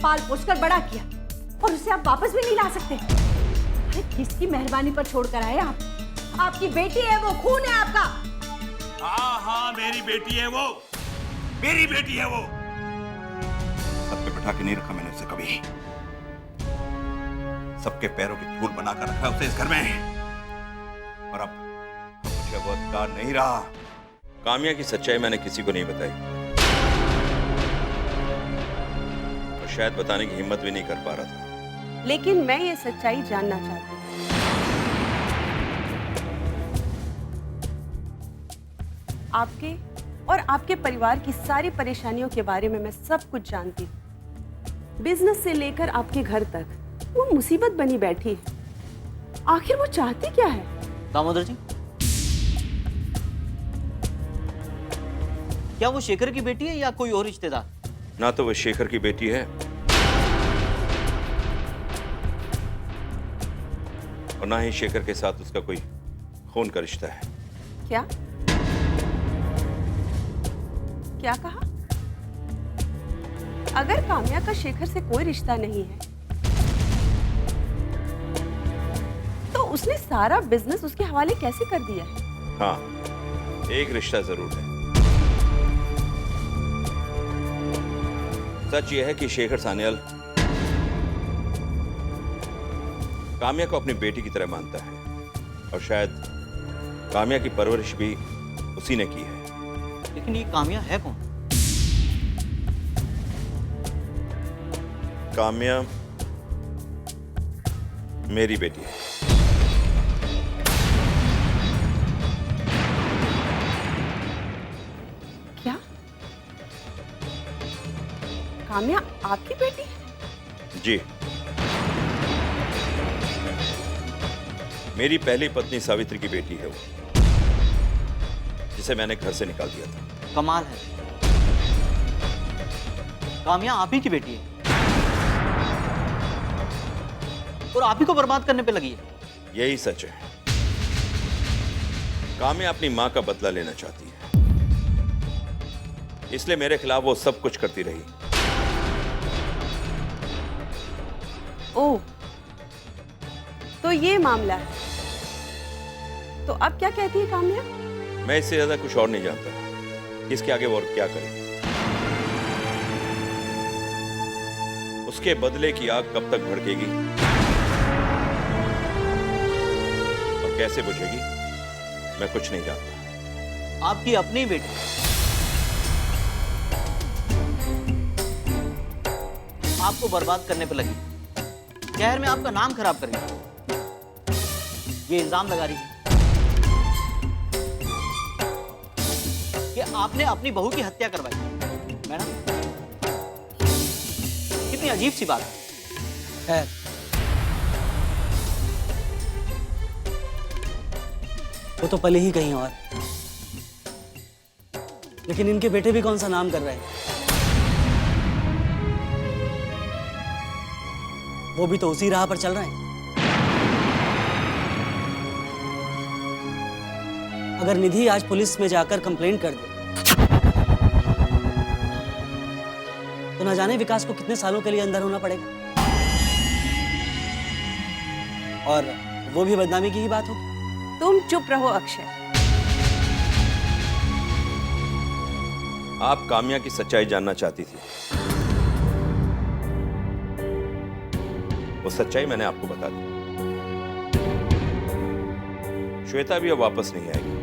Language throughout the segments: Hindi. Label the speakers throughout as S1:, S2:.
S1: पाल पोस कर बड़ा किया और उसे आप वापस भी नहीं ला सकते। अरे किसकी मेहरबानी पर छोड़कर आए आप? आपकी बेटी है वो, खून है आपका।
S2: हाँ हाँ मेरी बेटी है वो, मेरी बेटी है वो। सर पे बैठा के नहीं रखा मैंने उसे कभी। सबके पैरों की धूल बनाकर रखा उसे इस घर में। और अब मुझे वो अधिकार नहीं रहा।
S3: काम्या की सच्चाई मैंने किसी को नहीं बताई और शायद बताने की हिम्मत भी नहीं कर पा रहा था।
S4: लेकिन मैं ये सच्चाई जानना चाहती हूँ। आपके और आपके परिवार की सारी परेशानियों के बारे में मैं सब कुछ जानती हूँ। बिजनेस से लेकर आपके घर तक वो मुसीबत बनी बैठी है। आखिर वो चाहती क्या है?
S5: दामोदर जी, क्या वो शेखर की बेटी है या कोई और रिश्तेदार?
S3: ना तो वो शेखर की बेटी है और ना ही शेखर के साथ उसका कोई खून का रिश्ता है।
S4: क्या क्या कहा? अगर काम्या का शेखर से कोई रिश्ता नहीं है तो उसने सारा बिजनेस उसके हवाले कैसे कर दिया है?
S3: हाँ, एक रिश्ता जरूर है। सच यह है कि शेखर सान्याल काम्या को अपनी बेटी की तरह मानता है और शायद काम्या की परवरिश भी उसी ने की है।
S5: लेकिन ये काम्या है कौन?
S3: काम्या मेरी बेटी है।
S4: क्या काम्या आपकी बेटी है?
S3: जी, मेरी पहली पत्नी सावित्री की बेटी है वो, जिसे मैंने घर से निकाल दिया था।
S5: कमाल है, काम्या आप ही की बेटी है और आप ही को बर्बाद करने पे लगी है।
S3: यही सच है। काम्या अपनी मां का बदला लेना चाहती है, इसलिए मेरे खिलाफ वो सब कुछ करती रही।
S4: ओह, तो ये मामला है। तो अब क्या कहती है काम्या?
S3: मैं इससे ज्यादा कुछ और नहीं जानता। इसके आगे वो और क्या करे। उसके बदले की आग कब तक भड़केगी और कैसे बुझेगी, मैं कुछ नहीं जानता।
S5: आपकी अपनी बेटी आपको बर्बाद करने पे लगी, शहर में आपका नाम खराब करेगी, ये इल्जाम लगा रही है कि आपने अपनी बहू की हत्या करवाई। मैडम, कितनी अजीब सी बात है।
S6: वो तो पले ही कहीं और, लेकिन इनके बेटे भी कौन सा नाम कर रहे हैं? वो भी तो उसी राह पर चल रहे हैं। अगर निधि आज पुलिस में जाकर कंप्लेंट कर दे तो ना जाने विकास को कितने सालों के लिए अंदर होना पड़ेगा, और वो भी बदनामी की ही बात होगी।
S4: तुम चुप रहो अक्षय।
S3: आप काम्या की सच्चाई जानना चाहती थी। वो सच्चाई मैंने आपको बता दी। श्वेता भी अब वापस नहीं आएगी,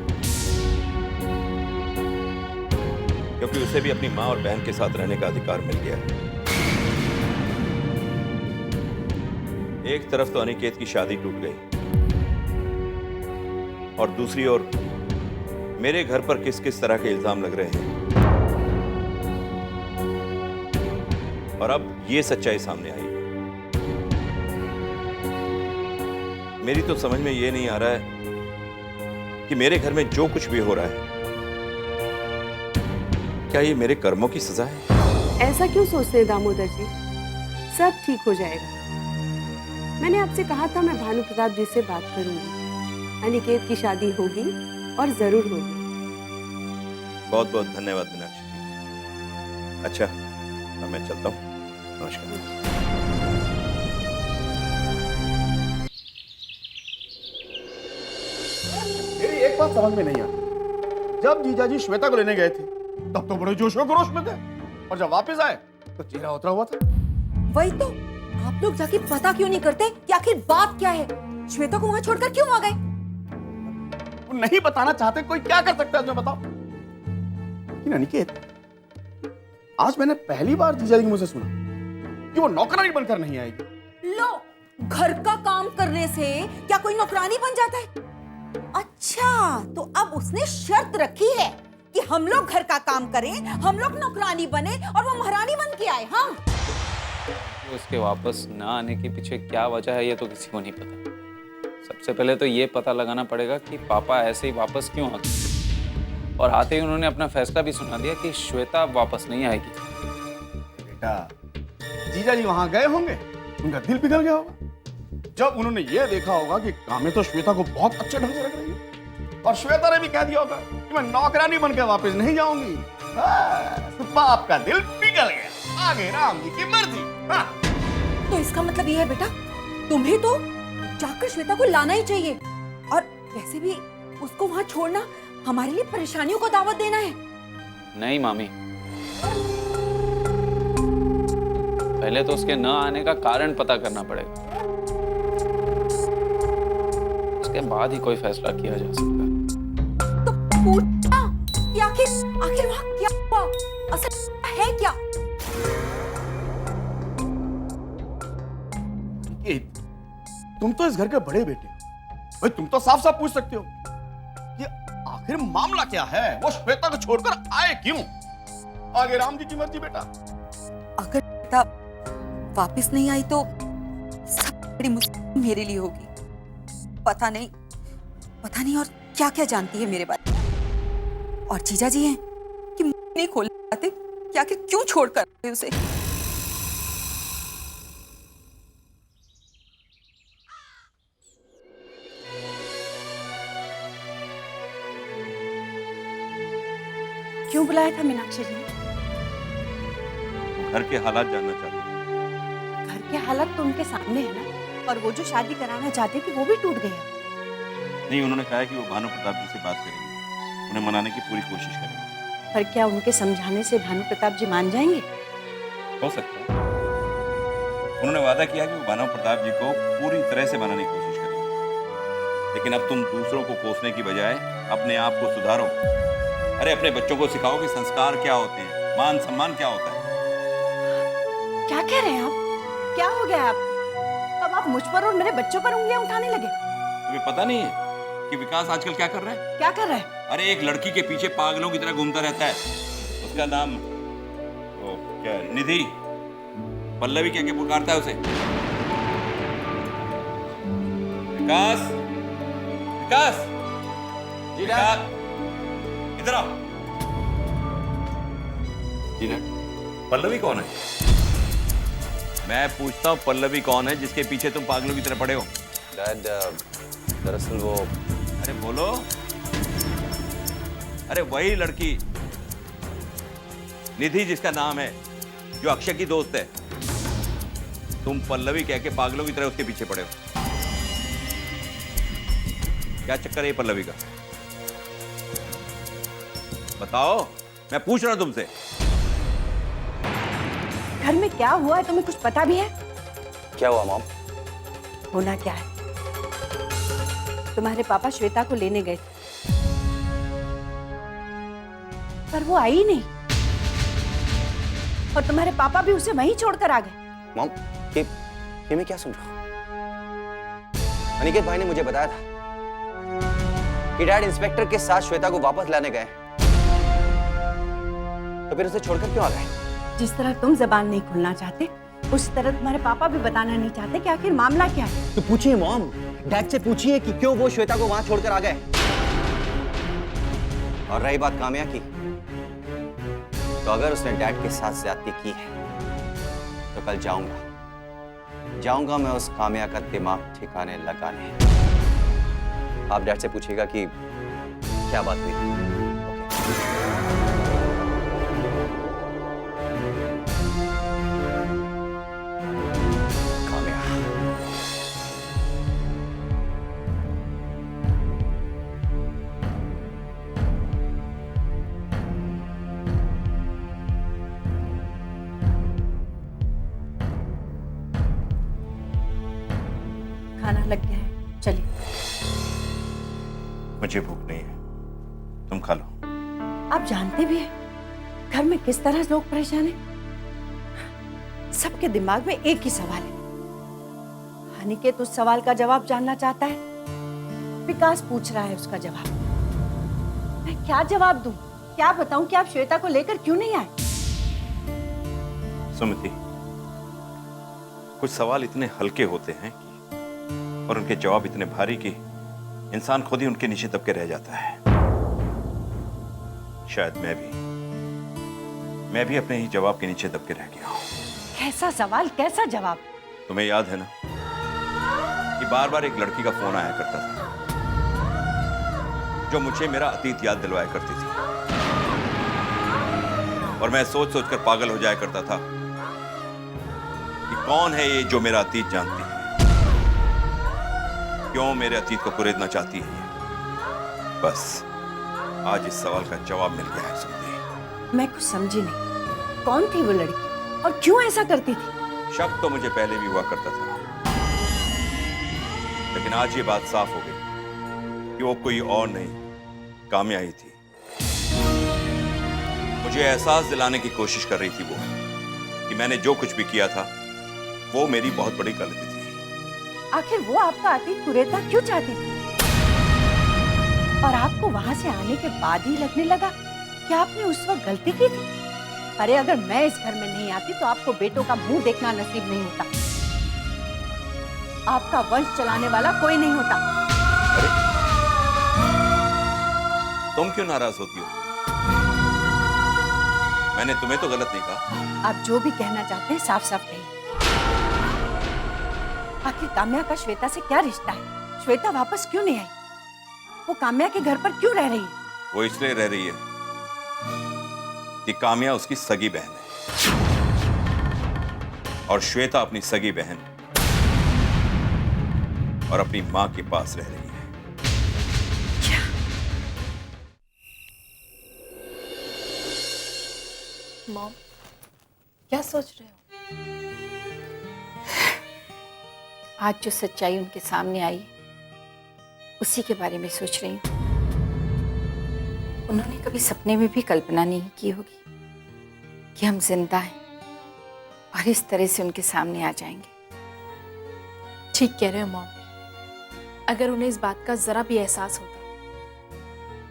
S3: क्योंकि उसे भी अपनी मां और बहन के साथ रहने का अधिकार मिल गया है। एक तरफ तो अनिकेत की शादी टूट गई और दूसरी ओर मेरे घर पर किस किस तरह के इल्जाम लग रहे हैं, और अब ये सच्चाई सामने आई। मेरी तो समझ में ये नहीं आ रहा है कि मेरे घर में जो कुछ भी हो रहा है, क्या ये मेरे कर्मों की सजा है?
S4: ऐसा क्यों सोचते हैं दामोदर जी? सब ठीक हो जाएगा। मैंने आपसे कहा था मैं भानु प्रताप जी से बात करूंगी। अनिकेत की शादी होगी और जरूर होगी।
S3: बहुत बहुत धन्यवाद मीनाक्षी जी। अच्छा, अब मैं चलता हूँ।
S2: नमस्कार।
S7: मेरी एक बात समझ में नहीं आई, जब जीजाजी श्वेता को लेने गए थे तब तो बड़े जोशो खरोश में थे, और जब वापस आए तो चेहरा उतरा हुआ था।
S1: वही तो, आप लोग जाके पता क्यों नहीं करते कि आखिर बात क्या है? श्वेता को वहां छोड़कर क्यों आ गए?
S7: वो नहीं बताना चाहते, कोई क्या कर सकता है इसमें, बताओ। लेकिन अनिकेत, आज मैंने पहली बार जीजाजी के मुंह से सुना कि वो नौकरानी बनकर नहीं आएगी।
S1: लो, घर का काम करने से क्या कोई नौकरानी बन जाता है? अच्छा, तो अब उसने शर्त रखी है कि हम लोग घर का काम करें, हम लोग नौकरानी बने और वो महारानी बन के आए। हाँ,
S8: उसके वापस ना आने के पीछे क्या वजह है ये तो किसी को नहीं पता। सबसे पहले तो ये पता लगाना पड़ेगा कि पापा ऐसे ही वापस क्यों आ गए, और आते ही उन्होंने अपना फैसला भी सुना दिया कि श्वेता अब वापस नहीं आएगी।
S7: बेटा, जीजाजी वहां गए होंगे, उनका दिल पिघल गया होगा जब उन्होंने ये देखा होगा कि काम्या तो श्वेता को बहुत अच्छे ढंग से रख रही है, और श्वेता ने भी कह दिया होगा कि मैं नौकरानी बनकर वापस नहीं जाऊंगी। बाप का दिल पिघल गया, आगे राम जी की मर्जी। हाँ।
S1: तो इसका मतलब ये है बेटा, तुम्हें तो जाकर श्वेता को लाना ही चाहिए, और वैसे भी उसको वहां छोड़ना हमारे लिए परेशानियों को दावत देना है।
S8: नहीं मामी, पहले तो उसके न आने का कारण पता करना पड़ेगा, उसके बाद ही कोई फैसला किया जा सकता है।
S1: तो पूछना कि आखिर वहां क्या हुआ, असल है क्या?
S7: अनिकेत, तुम तो इस घर के बड़े बेटे हो भाई, तुम तो साफ साफ पूछ सकते हो कि आखिर मामला क्या है, वो श्वेता को छोड़कर आए क्यों? आगे राम जी की मर्जी बेटा।
S1: अगर श्वेता वापस नहीं आई तो सब बड़ी मुश्किल मेरे लिए होगी। पता नहीं और क्या क्या जानती है मेरे बारे में, और जीजा जी हैं कि मुंह नहीं खोल पाते कि आखिर क्यों छोड़कर आए उसे। क्यों बुलाया था मीनाक्षी जी ने?
S3: घर के हालात जानना चाहते हैं।
S1: घर के हालात तो उनके सामने है ना, और वो जो शादी कराना चाहते थे वो भी टूट गया।
S3: नहीं, उन्होंने कहा है कि वो भानु प्रताप जी से बात करेंगे, उन्हें मनाने की पूरी कोशिश करेंगे।
S1: पर क्या उनके समझाने से भानु प्रताप जी मान जाएंगे?
S3: हो सकता है। उन्होंने वादा किया कि वो भानु प्रताप जी को पूरी तरह से मनाने की कोशिश करेंगे, लेकिन अब तुम दूसरों को कोसने की बजाय अपने आप को सुधारो। अरे अपने बच्चों को सिखाओ कि संस्कार क्या होते हैं, मान सम्मान क्या होता है।
S1: क्या कह रहे हैं आप? क्या हो गया आप? अब आप मुझ पर और मेरे बच्चों पर उंगलियां उठाने लगे।
S3: तुम्हें पता नहीं है कि विकास आजकल क्या कर रहा है?
S1: क्या कर रहा है?
S3: अरे एक लड़की के पीछे पागलों की तरह घूमता रहता है। उसका नाम क्या, निधि, पल्लवी क्या क्या पुकारता है उसे। विकास, विकास, जी विकास, इधर आओ। जी डैड, पल्लवी कौन है? मैं पूछता हूँ पल्लवी कौन है जिसके पीछे तुम पागलों की तरह पड़े हो?
S8: डैड, दरअसल वो,
S3: अरे बोलो। अरे वही लड़की निधि जिसका नाम है, जो अक्षय की दोस्त है। तुम पल्लवी कह के पागलों की तरह उसके पीछे पड़े हो। क्या चक्कर है ये पल्लवी का? बताओ, मैं पूछ रहा हूं तुमसे।
S1: घर में क्या हुआ है तुम्हें कुछ पता भी है?
S8: क्या हुआ मॉम?
S1: होना क्या है, तुम्हारे पापा श्वेता को लेने गए थे, पर वो आई नहीं, और तुम्हारे पापा भी उसे वहीं छोड़कर आ गए।
S9: मॉम, ये मैं क्या सुन रहा हूं? अनिकेत भाई ने मुझे बताया था कि डैड इंस्पेक्टर के साथ श्वेता को वापस लाने गए, तो फिर उसे छोड़कर क्यों आ गए?
S1: जिस तरह तुम जबान नहीं खुलना चाहते, उस तरह तुम्हारे पापा भी बताना नहीं चाहते कि आखिर मामला क्या है।
S9: तो पूछिए मॉम, डैड से पूछिए कि क्यों वो श्वेता को वहां छोड़कर आ गए। और रही बात काम्या की, तो अगर उसने डैड के साथ ज्यादती की है तो कल जाऊंगा मैं उस काम्या का दिमाग ठिकाने लगाने। आप डैड से पूछिएगा कि क्या बात हुई।
S10: खाना लग गया है, चलिए।
S3: मुझे भूख नहीं है, तुम खा लो।
S10: आप जानते भी हैं घर में किस तरह लोग परेशान हैं। सबके दिमाग में एक ही सवाल है। अनिकेत उस सवाल का जवाब जानना चाहता है, विकास पूछ रहा है उसका जवाब। मैं क्या जवाब दूं? क्या बताऊं कि आप श्वेता को लेकर क्यों नहीं आए?
S3: सुमति, कुछ सवाल इतने हल्के होते हैं और उनके जवाब इतने भारी कि इंसान खुद ही उनके नीचे दबके रह जाता है। शायद मैं भी अपने ही जवाब के नीचे दबके रह गया हूं।
S10: कैसा सवाल, कैसा जवाब?
S3: तुम्हें याद है ना कि बार बार एक लड़की का फोन आया करता था जो मुझे मेरा अतीत याद दिलवाया करती थी, और मैं सोच सोच कर पागल हो जाया करता था कि कौन है ये जो मेरा अतीत जानती है, क्यों मेरे अतीत को कुरेदना चाहती है। बस आज इस सवाल का जवाब मिल गया है सुमति।
S10: मैं कुछ समझी नहीं, कौन थी वो लड़की और क्यों ऐसा करती थी?
S3: शक तो मुझे पहले भी हुआ करता था, लेकिन आज ये बात साफ हो गई कि वो कोई और नहीं, काम्या ही थी। मुझे एहसास दिलाने की कोशिश कर रही थी वो कि मैंने जो कुछ भी किया था वो मेरी बहुत बड़ी गलती थी।
S10: आखिर वो आपका अतीत कुरेदना क्यों चाहती थी? और आपको वहां से आने के बाद ही लगने लगा कि आपने उस वक्त गलती की थी। अरे अगर मैं इस घर में नहीं आती तो आपको बेटों का मुंह देखना नसीब नहीं होता। आपका वंश चलाने वाला कोई नहीं होता।
S3: अरे तुम क्यों नाराज होती हो? मैंने तुम्हें तो गलत नहीं कहा।
S10: आप जो भी कहना चाहते हैं साफ साफ कहिए। आखिर काम्या का श्वेता से क्या रिश्ता है? श्वेता वापस क्यों नहीं आई? वो काम्या के घर पर क्यों रह रही है?
S3: वो इसलिए रह रही है कि काम्या उसकी सगी बहन है और श्वेता अपनी सगी बहन और अपनी मां के पास रह रही है।
S11: मॉम, क्या सोच रहे हो?
S10: आज जो सच्चाई उनके सामने आई उसी के बारे में सोच रही हूँ। उन्होंने कभी सपने में भी कल्पना नहीं की होगी कि हम जिंदा हैं और इस तरह से उनके सामने आ जाएंगे।
S11: ठीक कह रहे हो मॉम। अगर उन्हें इस बात का जरा भी एहसास होता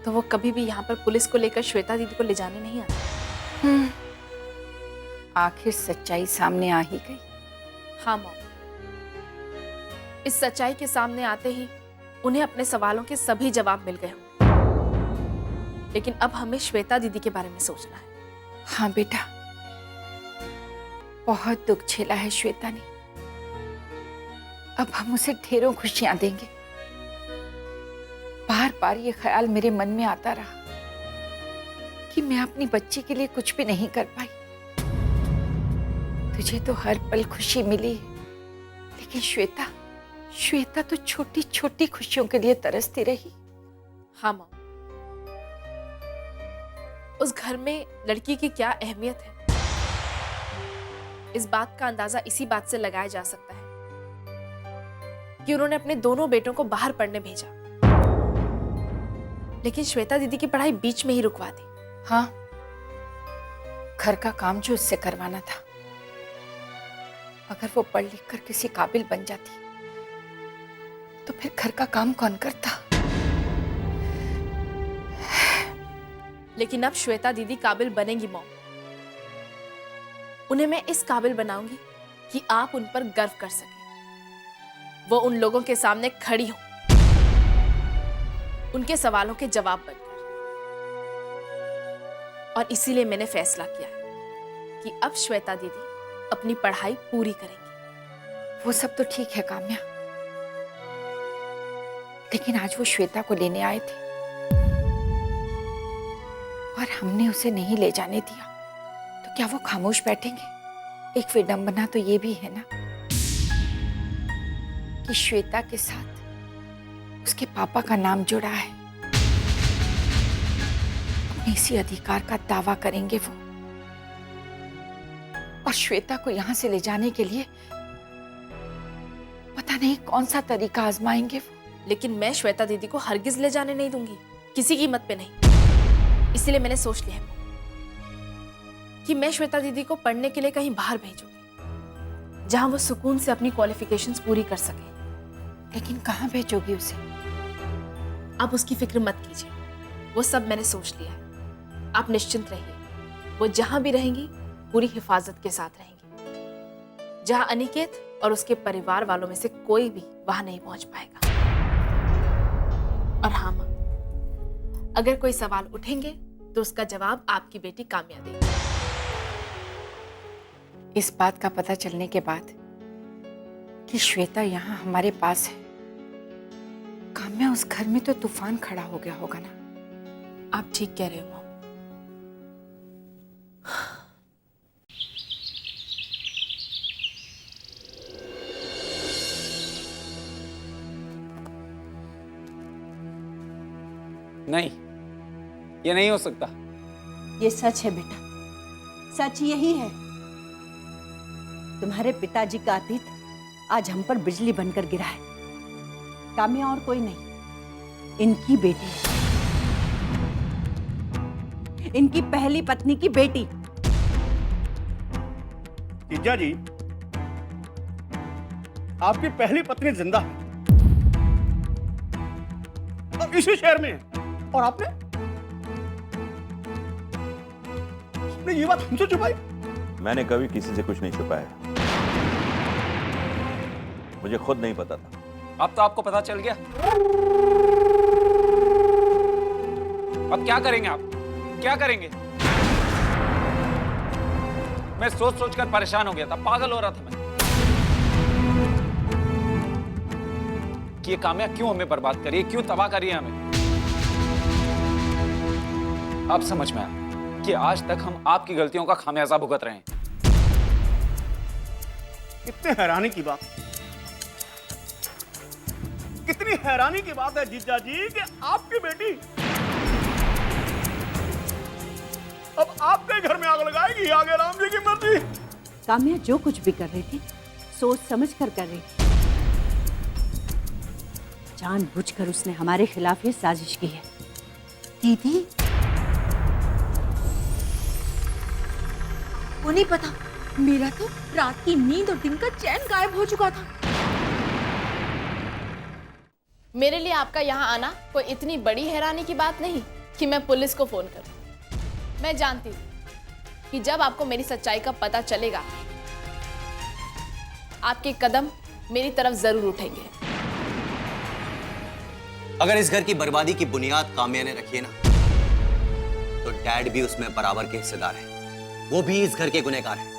S11: तो वो कभी भी यहाँ पर पुलिस को लेकर श्वेता दीदी को ले जाने नहीं आते।
S10: आखिर सच्चाई सामने आ ही गई।
S11: हाँ मॉम, इस सच्चाई के सामने आते ही उन्हें अपने सवालों के सभी जवाब मिल गए होंगे। लेकिन अब हमें श्वेता दीदी के बारे में सोचना है।
S10: हाँ बेटा, बहुत दुख झेला है श्वेता ने। अब हम उसे ढेरों खुशियां देंगे। बार बार ये ख्याल मेरे मन में आता रहा कि मैं अपनी बच्ची के लिए कुछ भी नहीं कर पाई। तुझे तो हर पल खुशी मिली, लेकिन श्वेता तो छोटी छोटी खुशियों के लिए तरसती रही।
S11: हाँ मॉम, उस घर में लड़की की क्या अहमियत है, इस बात का अंदाजा इसी बात से लगाया जा सकता है कि उन्होंने अपने दोनों बेटों को बाहर पढ़ने भेजा, लेकिन श्वेता दीदी की पढ़ाई बीच में ही रुकवा दी।
S10: हाँ, घर का काम जो उससे करवाना था, अगर वो पढ़ लिख कर किसी काबिल बन जाती तो फिर घर का काम कौन करता?
S11: लेकिन अब श्वेता दीदी काबिल बनेंगी मॉम। उन्हें मैं इस काबिल बनाऊंगी कि आप उन पर गर्व कर सकें। वो उन लोगों के सामने खड़ी हो, उनके सवालों के जवाब बनकर। और इसीलिए मैंने फैसला किया है कि अब श्वेता दीदी अपनी पढ़ाई पूरी करेंगी।
S10: वो सब तो ठीक है काम्या, लेकिन आज वो श्वेता को लेने आए थे और हमने उसे नहीं ले जाने दिया, तो क्या वो खामोश बैठेंगे? एक विडंबना तो ये भी है ना कि श्वेता के साथ उसके पापा का नाम जुड़ा है। अपने इसी अधिकार का दावा करेंगे वो, और श्वेता को यहां से ले जाने के लिए पता नहीं कौन सा तरीका आजमाएंगे वो।
S11: लेकिन मैं श्वेता दीदी को हरगिज ले जाने नहीं दूंगी, किसी कीमत पे नहीं। इसलिए मैंने सोच लिया है कि मैं श्वेता दीदी को पढ़ने के लिए कहीं बाहर भेजूंगी, जहां वो सुकून से अपनी क्वालिफिकेशंस पूरी कर सके।
S10: लेकिन कहाँ भेजोगी उसे?
S11: आप उसकी फिक्र मत कीजिए, वो सब मैंने सोच लिया है। आप निश्चिंत रहिए, वो जहां भी रहेंगी पूरी हिफाजत के साथ रहेंगी, जहां अनिकेत और उसके परिवार वालों में से कोई भी वहां नहीं पहुंच पाएगा। और हाँ मां, अगर कोई सवाल उठेंगे तो उसका जवाब आपकी बेटी काम्या देगी।
S10: इस बात का पता चलने के बाद कि श्वेता यहाँ हमारे पास है, काम्या उस घर में तो तूफान खड़ा हो गया होगा ना।
S11: आप ठीक कह रहे हो मां।
S8: नहीं, ये नहीं हो सकता।
S10: ये सच है बेटा, सच यही है। तुम्हारे पिताजी का अतीत आज हम पर बिजली बनकर गिरा है। काम्या और कोई नहीं, इनकी बेटी है, इनकी पहली पत्नी की बेटी।
S7: जीजा जी, आपकी पहली पत्नी जिंदा है और इसी शहर में है, और आपने ये बात हमसे छुपाई?
S3: मैंने कभी किसी से कुछ नहीं छुपाया, मुझे खुद नहीं पता था।
S8: अब तो आपको पता चल गया। अब क्या करेंगे आप? क्या करेंगे? मैं सोच सोच कर परेशान हो गया था, पागल हो रहा था मैं कि ये काम्या क्यों हमें बर्बाद करी है, क्यों तबाह करी है हमें। अब समझ में आया कि आज तक हम आपकी गलतियों का खामियाजा भुगत रहे हैं।
S7: कितने हैरानी की बात, कितनी हैरानी की बात है जीजा जी कि आपकी बेटी अब आपके घर में आग लगाएगी। आगे राम जी की मर्जी।
S10: काम्या जो कुछ भी कर रही थी सोच समझ कर रही थी। जानबूझकर उसने हमारे खिलाफ ये साजिश की है।
S1: दीदी, वो नहीं पता, मेरा तो रात की नींद और दिन का चैन गायब हो चुका था।
S11: मेरे लिए आपका यहाँ आना कोई इतनी बड़ी हैरानी की बात नहीं कि मैं पुलिस को फोन करूं। मैं जानती हूँ कि जब आपको मेरी सच्चाई का पता चलेगा, आपके कदम मेरी तरफ जरूर उठेंगे।
S9: अगर इस घर की बर्बादी की बुनियाद काम्या ने रखी है ना, तो डैड भी उसमें बराबर के हिस्सेदार है। वो भी इस घर के गुनहगार है।